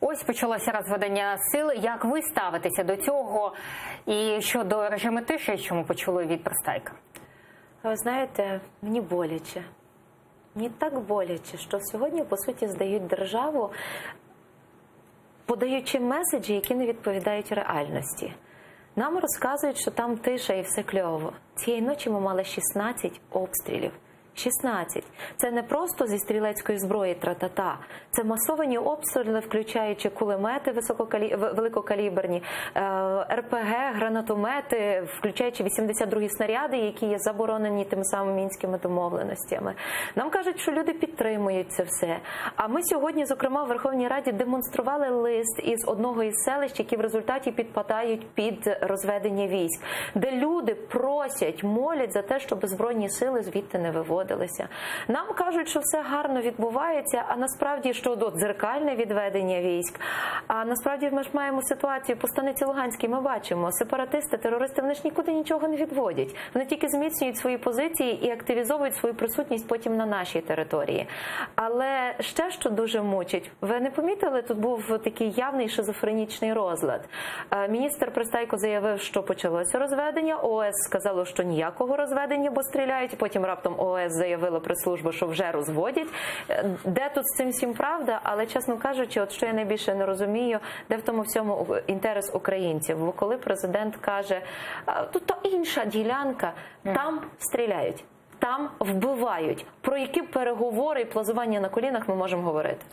Ось почалося розведення сил. Як ви ставитеся до цього? І щодо режиму тиші, що ми почули від Пристайка? Ви знаєте, мені боляче. Мені так боляче, що сьогодні, по суті, здають державу, подаючи меседжі, які не відповідають реальності. Нам розказують, що там тиша і все кльово. Цієї ночі ми мали 16 обстрілів. 16. Це не просто зі стрілецької зброї тра-та-та. Це масовані обстріли, включаючи кулемети великокаліберні, РПГ, гранатомети, включаючи 82-гі снаряди, які є заборонені тими самими мінськими домовленостями. Нам кажуть, що люди підтримують це все. А ми сьогодні, зокрема, в Верховній Раді демонстрували лист із одного із селищ, які в результаті підпадають під розведення військ, де люди просять, молять за те, щоб Збройні сили звідти не виводили. Нам кажуть, що все гарно відбувається, а насправді, що дзеркальне відведення військ. А насправді ми ж маємо ситуацію по Станиці Луганській, ми бачимо, сепаратисти, терористи, вони ж нікуди нічого не відводять. Вони тільки зміцнюють свої позиції і активізовують свою присутність потім на нашій території. Але ще що дуже мучить, ви не помітили, тут був такий явний шизофренічний розлад. Міністр Пристайко заявив, що почалося розведення, ОС сказало, що ніякого розведення, бо стріляють, потім раптом ОС заявила прес-служба, що вже розводять. Де тут з цим всім правда? Але, чесно кажучи, от що я найбільше не розумію, де в тому всьому інтерес українців. Бо коли президент каже, тут то інша ділянка, там стріляють, там вбивають. Про які переговори і плазування на колінах ми можемо говорити?